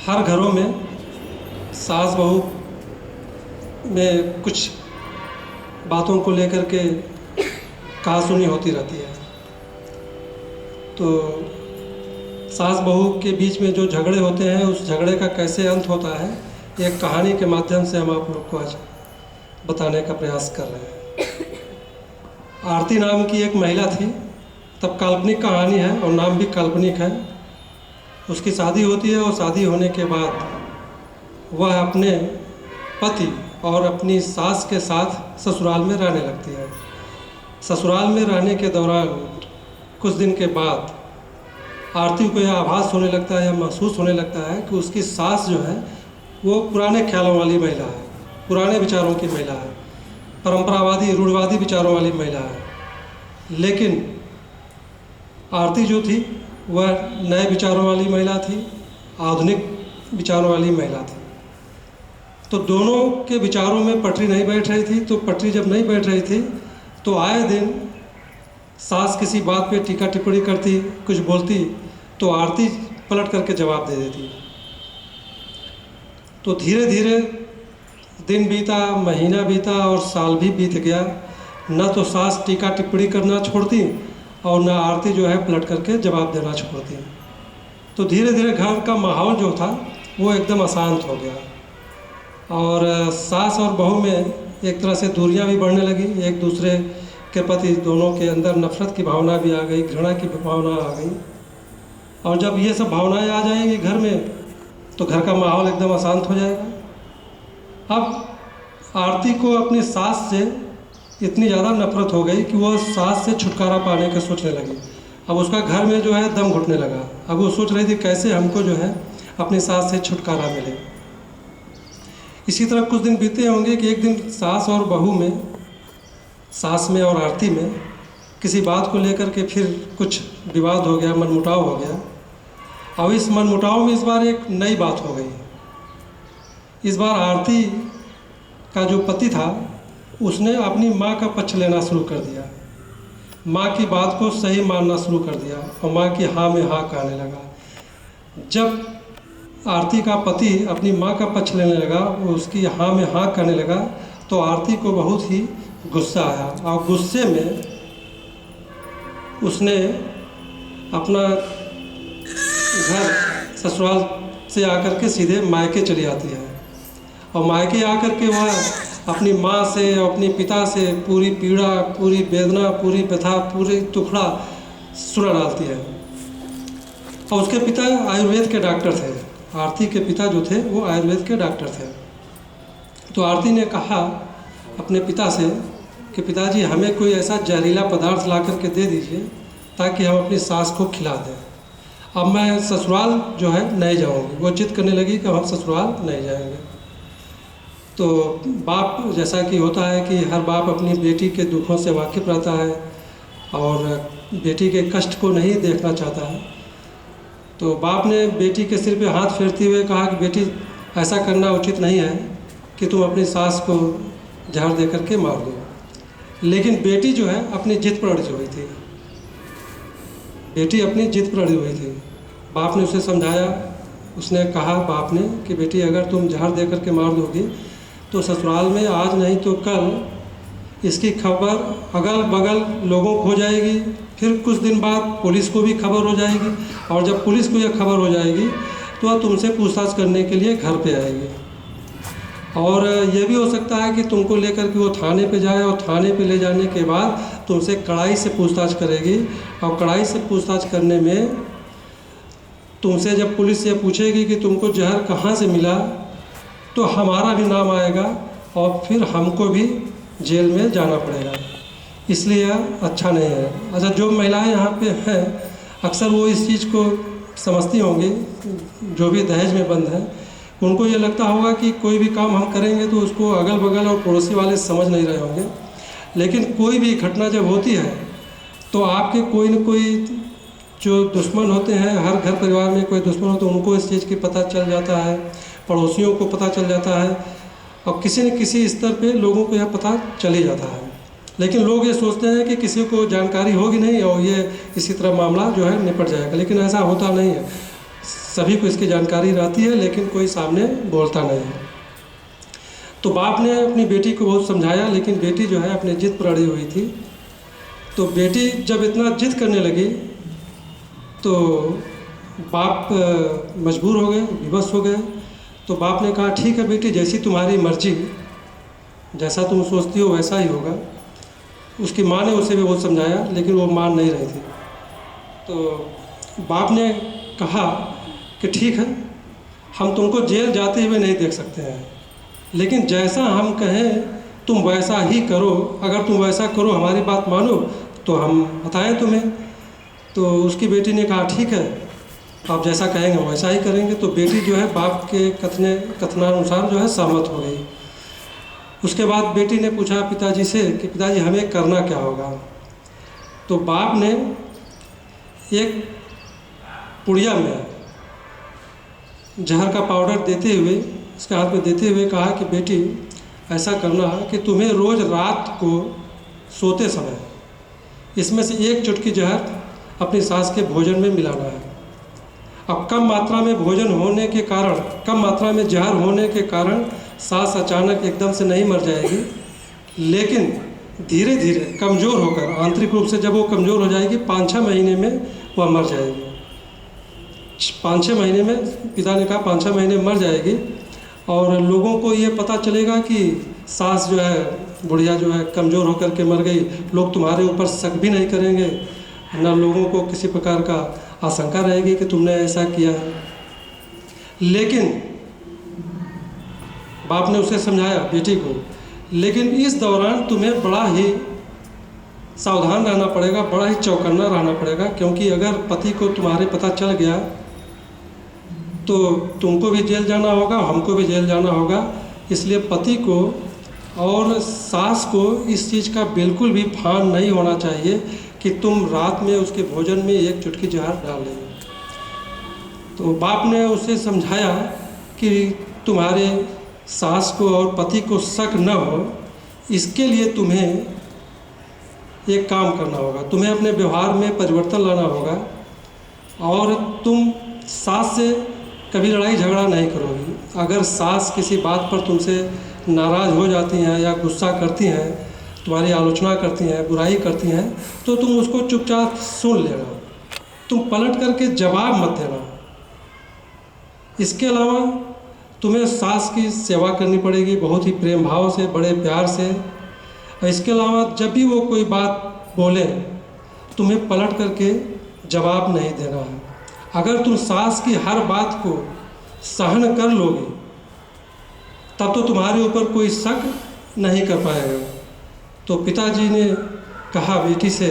हर घरों में सास बहू में कुछ बातों को लेकर के कहासुनी होती रहती है। तो सास बहू के बीच में जो झगड़े होते हैं, उस झगड़े का कैसे अंत होता है, एक कहानी के माध्यम से हम आप लोग को आज बताने का प्रयास कर रहे हैं। आरती नाम की एक महिला थी। तब काल्पनिक कहानी है और नाम भी काल्पनिक है। उसकी शादी होती है और शादी होने के बाद वह अपने पति और अपनी सास के साथ ससुराल में रहने लगती है। ससुराल में रहने के दौरान कुछ दिन के बाद आरती को यह आभास होने लगता है या महसूस होने लगता है कि उसकी सास जो है वो पुराने ख्यालों वाली महिला है, पुराने विचारों की महिला है, परंपरावादी रूढ़वादी विचारों वाली महिला है। लेकिन आरती जो थी वह नए विचारों वाली महिला थी, आधुनिक विचारों वाली महिला थी। तो दोनों के विचारों में पटरी नहीं बैठ रही थी। तो पटरी जब नहीं बैठ रही थी तो आए दिन सास किसी बात पे टीका टिप्पणी करती, कुछ बोलती, तो आरती पलट करके जवाब दे देती। तो धीरे धीरे दिन बीता, महीना बीता और साल भी बीत गया। न तो सास टीका टिप्पणी करना छोड़ती और न आरती जो है पलट करके जवाब देना छोड़ती। तो धीरे धीरे घर का माहौल जो था वो एकदम अशांत हो गया और सास और बहू में एक तरह से दूरियां भी बढ़ने लगी। एक दूसरे के प्रति दोनों के अंदर नफरत की भावना भी आ गई, घृणा की भावना आ गई। और जब ये सब भावनाएं आ जाएंगी घर में तो घर का माहौल एकदम अशांत हो जाएगा। अब आरती को अपनी सास से इतनी ज़्यादा नफरत हो गई कि वह सास से छुटकारा पाने का सोचने लगी। अब उसका घर में जो है दम घुटने लगा। अब वो सोच रही थी कैसे हमको जो है अपनी सास से छुटकारा मिले। इसी तरह कुछ दिन बीते होंगे कि एक दिन सास और बहू में, सास में और आरती में किसी बात को लेकर के फिर कुछ विवाद हो गया, मनमुटाव हो गया। और इस मनमुटाव में इस बार एक नई बात हो गई। इस बार आरती का जो पति था उसने अपनी माँ का पक्ष लेना शुरू कर दिया, माँ की बात को सही मानना शुरू कर दिया और माँ की हाँ में हाँ कहने लगा। जब आरती का पति अपनी माँ का पक्ष लेने लगा, वो उसकी हाँ में हाँ कहने लगा, तो आरती को बहुत ही गुस्सा आया और गुस्से में उसने अपना घर ससुराल से आकर के सीधे मायके चली आती है। और मायके आकर के वह अपनी माँ से और अपने पिता से पूरी पीड़ा, पूरी वेदना, पूरी व्यथा, पूरी दुखड़ा सुना डालती है। और उसके पिता आयुर्वेद के डॉक्टर थे। आरती के पिता जो थे वो आयुर्वेद के डॉक्टर थे। तो आरती ने कहा अपने पिता से कि पिताजी हमें कोई ऐसा जहरीला पदार्थ ला करके दे दीजिए ताकि हम अपनी सास को खिला दें। अब मैं ससुराल जो है नहीं जाऊंगी। वो जिद करने लगी कि हम ससुराल नहीं जाएंगे। तो बाप, जैसा कि होता है कि हर बाप अपनी बेटी के दुखों से वाकिफ़ रहता है और बेटी के कष्ट को नहीं देखना चाहता है। तो बाप ने बेटी के सिर पे हाथ फेरते हुए कहा कि बेटी ऐसा करना उचित नहीं है कि तुम अपनी सास को जहर दे करके मार दो। लेकिन बेटी जो है अपनी जिद पर अड़ी हुई थी। बेटी अपनी जिद पर अड़ी हुई थी। बाप ने उसे समझाया। उसने कहा बाप ने कि बेटी अगर तुम जहर दे करके मार दोगी तो ससुराल में आज नहीं तो कल इसकी खबर अगल बगल लोगों को हो जाएगी। फिर कुछ दिन बाद पुलिस को भी खबर हो जाएगी और जब पुलिस को यह खबर हो जाएगी तो वह तुमसे पूछताछ करने के लिए घर पे आएगी। और यह भी हो सकता है कि तुमको लेकर के वो थाने पे जाए और थाने पे ले जाने के बाद तुमसे कड़ाई से पूछताछ करेगी। और कड़ाई से पूछताछ करने में तुमसे जब पुलिस ये पूछेगी कि तुमको जहर कहाँ से मिला तो हमारा भी नाम आएगा और फिर हमको भी जेल में जाना पड़ेगा। इसलिए अच्छा नहीं है। अच्छा, जो महिलाएं यहाँ पे हैं अक्सर वो इस चीज़ को समझती होंगी, जो भी दहेज में बंद है, उनको ये लगता होगा कि कोई भी काम हम करेंगे तो उसको अगल बगल और पड़ोसी वाले समझ नहीं रहे होंगे। लेकिन कोई भी घटना जब होती है तो आपके कोई न कोई जो दुश्मन होते हैं, हर घर परिवार में कोई दुश्मन हो तो उनको इस चीज़ की पता चल जाता है, पड़ोसियों को पता चल जाता है और किसी न किसी स्तर पे लोगों को यह पता चल ही जाता है। लेकिन लोग ये सोचते हैं कि किसी को जानकारी होगी नहीं और ये इसी तरह मामला जो है निपट जाएगा, लेकिन ऐसा होता नहीं है। सभी को इसकी जानकारी रहती है, लेकिन कोई सामने बोलता नहीं है। तो बाप ने अपनी बेटी को बहुत समझाया, लेकिन बेटी जो है अपने जिद पर अड़ी हुई थी। तो बेटी जब इतना जिद करने लगी तो बाप मजबूर हो गए, विवश हो गए। तो बाप ने कहा, ठीक है बेटी, जैसी तुम्हारी मर्जी, जैसा तुम सोचती हो वैसा ही होगा। उसकी माँ ने उसे भी बहुत समझाया, लेकिन वो मान नहीं रही थी। तो बाप ने कहा कि ठीक है, हम तुमको जेल जाते हुए नहीं देख सकते हैं, लेकिन जैसा हम कहें तुम वैसा ही करो। अगर तुम वैसा करो, हमारी बात मानो, तो हम बताएं तुम्हें। तो उसकी बेटी ने कहा, ठीक है, आप जैसा कहेंगे वैसा ही करेंगे। तो बेटी जो है बाप के कथनानुसार जो है सहमत हो गई। उसके बाद बेटी ने पूछा पिताजी से कि पिताजी हमें करना क्या होगा। तो बाप ने एक पुड़िया में जहर का पाउडर देते हुए, उसके हाथ में देते हुए कहा कि बेटी ऐसा करना कि तुम्हें रोज़ रात को सोते समय इसमें से एक चुटकी जहर अपनी सास के भोजन में मिलाना है। अब कम मात्रा में भोजन होने के कारण, कम मात्रा में जहर होने के कारण सास अचानक एकदम से नहीं मर जाएगी, लेकिन धीरे धीरे कमज़ोर होकर, आंतरिक रूप से जब वो कमज़ोर हो जाएगी, 5-6 महीने में वह मर जाएगी। 5-6 महीने में, पिता ने कहा 5-6 महीने मर जाएगी। और लोगों को ये पता चलेगा कि सास जो है, बुढ़िया जो है कमज़ोर होकर के मर गई। लोग तुम्हारे ऊपर शक भी नहीं करेंगे, ना लोगों को किसी प्रकार का आशंका रहेगी कि तुमने ऐसा किया है। लेकिन बाप ने उसे समझाया बेटी को, लेकिन इस दौरान तुम्हें बड़ा ही सावधान रहना पड़ेगा, बड़ा ही चौकन्ना रहना पड़ेगा, क्योंकि अगर पति को तुम्हारे पता चल गया तो तुमको भी जेल जाना होगा, हमको भी जेल जाना होगा। इसलिए पति को और सास को इस चीज़ का बिल्कुल भी भान नहीं होना चाहिए कि तुम रात में उसके भोजन में एक चुटकी जहर डाल देंगे। तो बाप ने उसे समझाया कि तुम्हारे सास को और पति को शक न हो, इसके लिए तुम्हें एक काम करना होगा, तुम्हें अपने व्यवहार में परिवर्तन लाना होगा और तुम सास से कभी लड़ाई झगड़ा नहीं करोगी। अगर सास किसी बात पर तुमसे नाराज़ हो जाती हैं या गुस्सा करती हैं, तुम्हारी आलोचना करती हैं, बुराई करती हैं, तो तुम उसको चुपचाप सुन लेना, तुम पलट करके जवाब मत देना। इसके अलावा तुम्हें सास की सेवा करनी पड़ेगी, बहुत ही प्रेम भाव से, बड़े प्यार से। इसके अलावा जब भी वो कोई बात बोले, तुम्हें पलट करके जवाब नहीं देना है। अगर तुम सास की हर बात को सहन कर लोगे, तब तो तुम्हारे ऊपर कोई शक नहीं कर पाएगा। तो पिताजी ने कहा बेटी से,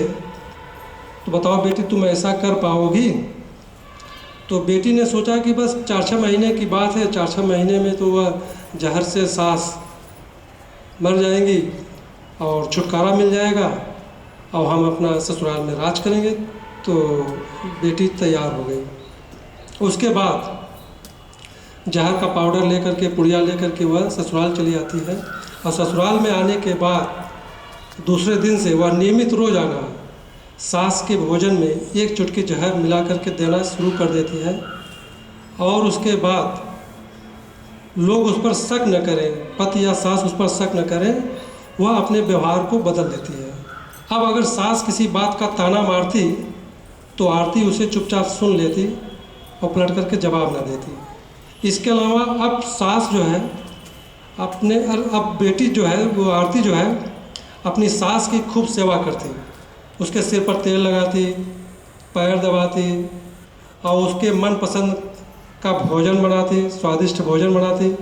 तो बताओ बेटी तुम ऐसा कर पाओगी? तो बेटी ने सोचा कि बस 4-6 महीने की बात है, 4-6 महीने में तो वह जहर से सास मर जाएंगी और छुटकारा मिल जाएगा और हम अपना ससुराल में राज करेंगे। तो बेटी तैयार हो गई। उसके बाद जहर का पाउडर लेकर के, पुड़िया लेकर के वह ससुराल चली आती है। और ससुराल में आने के बाद दूसरे दिन से वह नियमित रोज़ाना सास के भोजन में एक चुटकी जहर मिला करके देना शुरू कर देती है। और उसके बाद लोग उस पर शक न करें, पति या सास उस पर शक न करें, वह अपने व्यवहार को बदल देती है। अब अगर सास किसी बात का ताना मारती तो आरती उसे चुपचाप सुन लेती और पलट करके जवाब न देती। इसके अलावा अब सास जो है अब बेटी जो है, वो आरती जो है अपनी सास की खूब सेवा करती, उसके सिर पर तेल लगाती, पैर दबाती और उसके मनपसंद का भोजन बनाती, स्वादिष्ट भोजन बनाती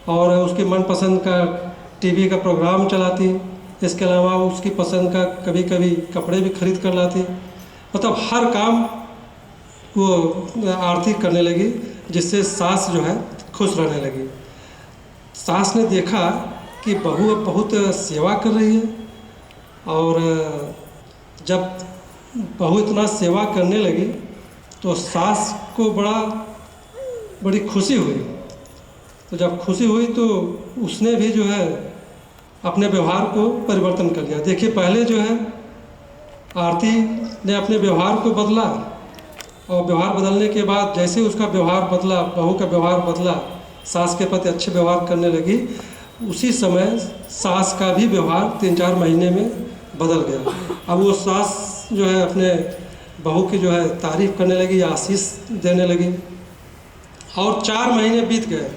और उसके मनपसंद का टीवी का प्रोग्राम चलाती। इसके अलावा उसकी पसंद का कभी कभी कपड़े भी खरीद कर लाती। मतलब हर काम वो आरती करने लगी, जिससे सास जो है खुश रहने लगी। सास ने देखा कि बहू अब बहुत सेवा कर रही है, और जब बहू इतना सेवा करने लगी तो सास को बड़ी खुशी हुई। तो जब खुशी हुई तो उसने भी जो है अपने व्यवहार को परिवर्तन कर लिया। देखिए, पहले जो है आरती ने अपने व्यवहार को बदला, और व्यवहार बदलने के बाद जैसे उसका व्यवहार बदला, बहू का व्यवहार बदला, सास के प्रति अच्छे व्यवहार करने लगी, उसी समय सास का भी व्यवहार 3-4 महीने में बदल गया। अब वो सास जो है अपने बहू की जो है तारीफ़ करने लगी, आशीष देने लगी, और 4 महीने बीत गए।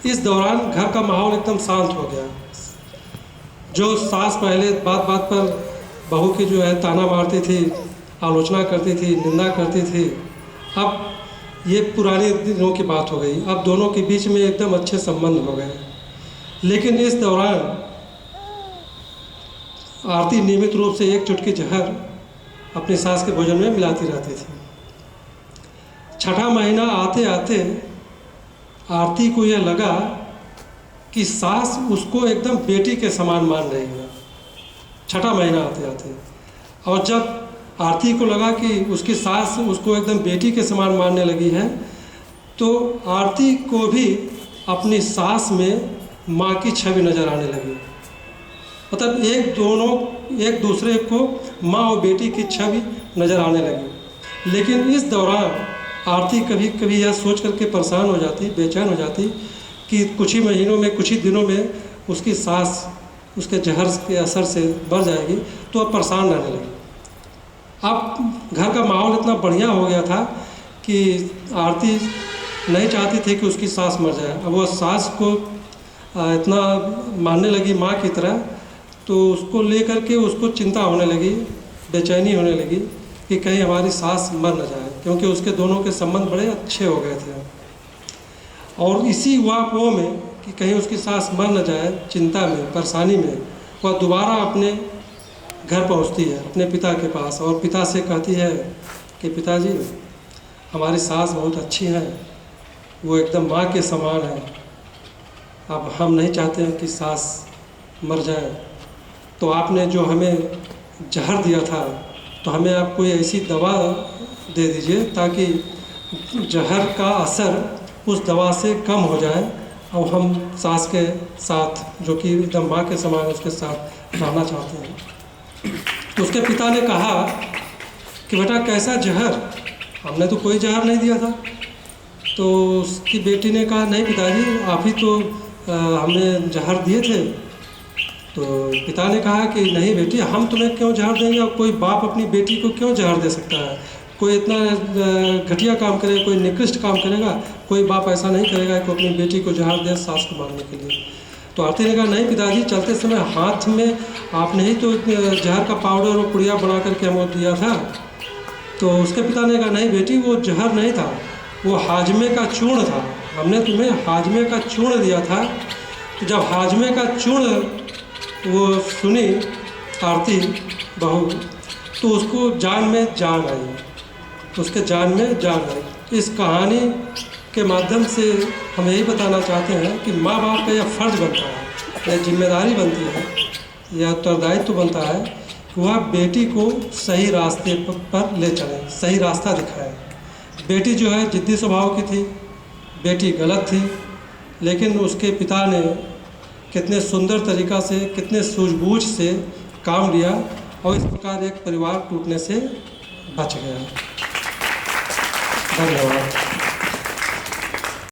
इस दौरान घर का माहौल एकदम शांत हो गया। जो सास पहले बात बात पर बहू की जो है ताना मारती थी, आलोचना करती थी, निंदा करती थी, अब ये पुराने दिनों की बात हो गई। अब दोनों के बीच में एकदम अच्छे संबंध हो गए। लेकिन इस दौरान आरती नियमित रूप से 1 चुटकी जहर अपनी सास के भोजन में मिलाती रहती थी। 6ठा महीना आते आते आरती को यह लगा कि सास उसको एकदम बेटी के समान मान रही है। 6ठा महीना आते आते, और जब आरती को लगा कि उसकी सास उसको एकदम बेटी के समान मानने लगी है, तो आरती को भी अपनी सास में माँ की छवि नज़र आने लगी। मतलब एक दूसरे को माँ और बेटी की छवि नज़र आने लगी। लेकिन इस दौरान आरती कभी कभी यह सोच करके परेशान हो जाती, बेचैन हो जाती कि कुछ ही महीनों में, कुछ ही दिनों में उसकी सास उसके जहर के असर से मर जाएगी, तो अब परेशान रहने लगी। अब घर का माहौल इतना बढ़िया हो गया था कि आरती नहीं चाहती थी कि उसकी सास मर जाए। अब वो सास को इतना मानने लगी माँ की तरह, तो उसको लेकर के उसको चिंता होने लगी, बेचैनी होने लगी कि कहीं हमारी सास मर न जाए, क्योंकि उसके दोनों के संबंध बड़े अच्छे हो गए थे। और इसी वाह में कि कहीं उसकी सास मर न जाए, चिंता में, परेशानी में, वह दोबारा अपने घर पहुंचती है, अपने पिता के पास, और पिता से कहती है कि पिताजी, हमारी सास बहुत अच्छी है, वो एकदम माँ के समान है, अब हम नहीं चाहते हैं कि सास मर जाए, तो आपने जो हमें जहर दिया था, तो हमें आप कोई ऐसी दवा दे दीजिए ताकि जहर का असर उस दवा से कम हो जाए और हम सास के साथ, जो कि एकदम माँ के समान, उसके साथ रहना चाहते हैं। तो उसके पिता ने कहा कि बेटा कैसा जहर, हमने तो कोई जहर नहीं दिया था। तो उसकी बेटी ने कहा नहीं पिताजी, आप ही तो हमें जहर दिए थे। तो पिता ने कहा कि नहीं बेटी, हम तुम्हें क्यों जहर देंगे, और कोई बाप अपनी बेटी को क्यों जहर दे सकता है। कोई इतना घटिया काम करे, कोई निकृष्ट काम करेगा, कोई बाप ऐसा नहीं करेगा कि अपनी बेटी को जहर दे सास को मारने के लिए। तो आरती ने कहा नहीं पिताजी, चलते समय हाथ में आपने ही तो जहर का पाउडर और पुड़िया बना करके हमें दिया था। तो उसके पिता ने कहा नहीं बेटी, वो जहर नहीं था, वो हाजमे का चूर्ण था, हमने तुम्हें हाजमे का चूर्ण दिया था। तो जब हाजमे का चूर्ण वो सुनी आरती बहू, तो उसको जान में जान आई, उसके जान में जान आई। इस कहानी के माध्यम से हम यही बताना चाहते हैं कि माँ बाप का यह फ़र्ज़ बनता है, यह जिम्मेदारी बनती है, यह उत्तरदायित्व बनता है कि वह बेटी को सही रास्ते पर ले चले, सही रास्ता दिखाए। बेटी जो है जिद्दी स्वभाव की थी, बेटी गलत थी, लेकिन उसके पिता ने कितने सुंदर तरीक़ा से, कितने सूझबूझ से काम लिया, और इस प्रकार एक परिवार टूटने से बच गया। धन्यवाद।